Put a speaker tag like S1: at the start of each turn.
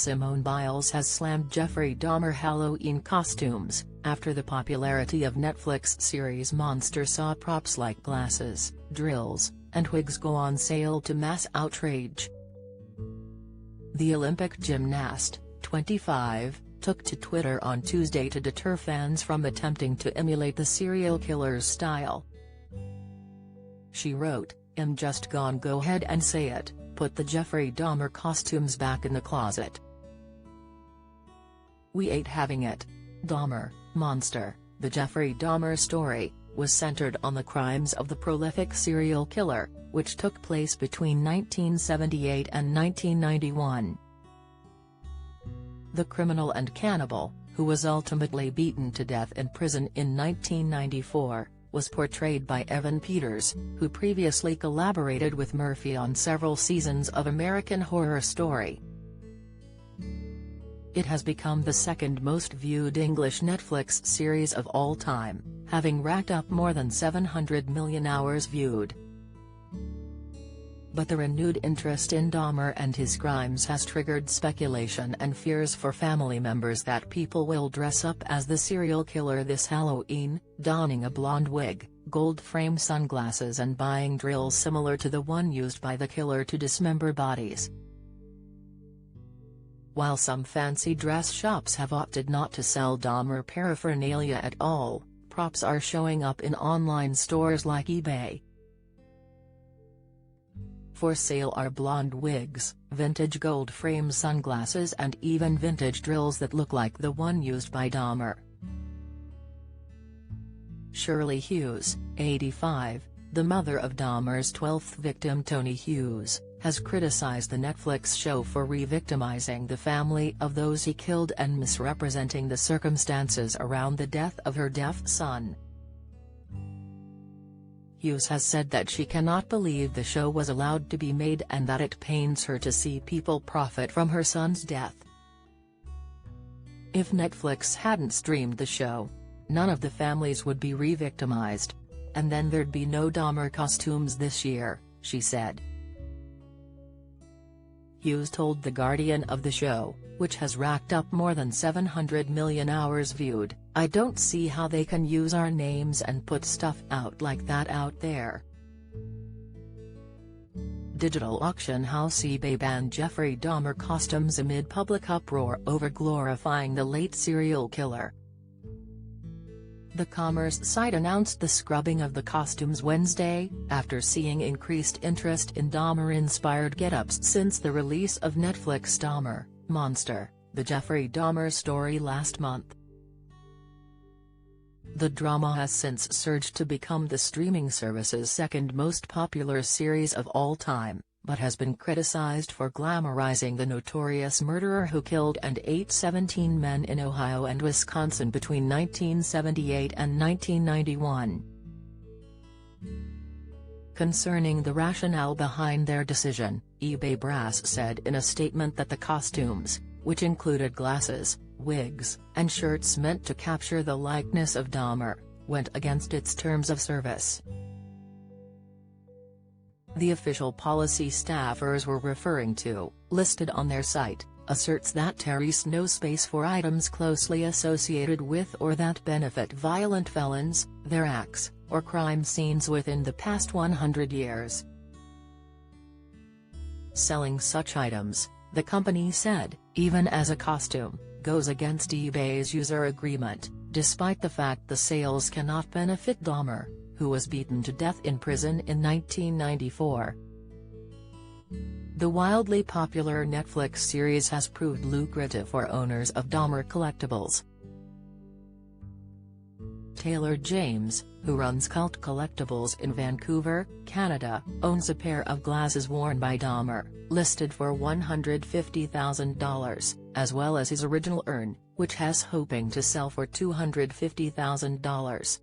S1: Simone Biles has slammed Jeffrey Dahmer Halloween costumes, after the popularity of Netflix series Monster saw props like glasses, drills, and wigs go on sale to mass outrage. The Olympic gymnast, 25, took to Twitter on Tuesday to deter fans from attempting to emulate the serial killer's style. She wrote, "I'm just gone, go ahead and say it, put the Jeffrey Dahmer costumes back in the closet. We ain't having it." Dahmer, Monster, the Jeffrey Dahmer story, was centered on the crimes of the prolific serial killer, which took place between 1978 and 1991. The criminal and cannibal, who was ultimately beaten to death in prison in 1994, was portrayed by Evan Peters, who previously collaborated with Murphy on several seasons of American Horror Story. It has become the second most viewed English Netflix series of all time, having racked up more than 700 million hours viewed. But the renewed interest in Dahmer and his crimes has triggered speculation and fears for family members that people will dress up as the serial killer this Halloween, donning a blonde wig, gold-frame sunglasses and buying drills similar to the one used by the killer to dismember bodies. While some fancy dress shops have opted not to sell Dahmer paraphernalia at all, props are showing up in online stores like eBay. For sale are blonde wigs, vintage gold-frame sunglasses and even vintage drills that look like the one used by Dahmer. Shirley Hughes, 85, the mother of Dahmer's 12th victim Tony Hughes, has criticized the Netflix show for re-victimizing the family of those he killed and misrepresenting the circumstances around the death of her deaf son. Hughes has said that she cannot believe the show was allowed to be made and that it pains her to see people profit from her son's death. If Netflix hadn't streamed the show, none of the families would be re-victimized. And then there'd be no Dahmer costumes this year, she said. Hughes told The Guardian of the show, which has racked up more than 700 million hours viewed, "I don't see how they can use our names and put stuff out like that out there." Digital auction house eBay banned Jeffrey Dahmer costumes amid public uproar over glorifying the late serial killer. The commerce site announced the scrubbing of the costumes Wednesday, after seeing increased interest in Dahmer-inspired get-ups since the release of Netflix Dahmer, Monster, the Jeffrey Dahmer story last month. The drama has since surged to become the streaming service's second most popular series of all time, but has been criticized for glamorizing the notorious murderer who killed and ate 17 men in Ohio and Wisconsin between 1978 and 1991. Concerning the rationale behind their decision, eBay brass said in a statement that the costumes, which included glasses, wigs, and shirts meant to capture the likeness of Dahmer, went against its terms of service. The official policy staffers were referring to, listed on their site, asserts that there is no space for items closely associated with or that benefit violent felons, their acts, or crime scenes within the past 100 years. Selling such items, the company said, even as a costume, goes against eBay's user agreement, despite the fact the sales cannot benefit Dahmer, who was beaten to death in prison in 1994. The wildly popular Netflix series has proved lucrative for owners of Dahmer collectibles. Taylor James, who runs Cult Collectibles in Vancouver, Canada, owns a pair of glasses worn by Dahmer, listed for $150,000, as well as his original urn, which has hoping to sell for $250,000.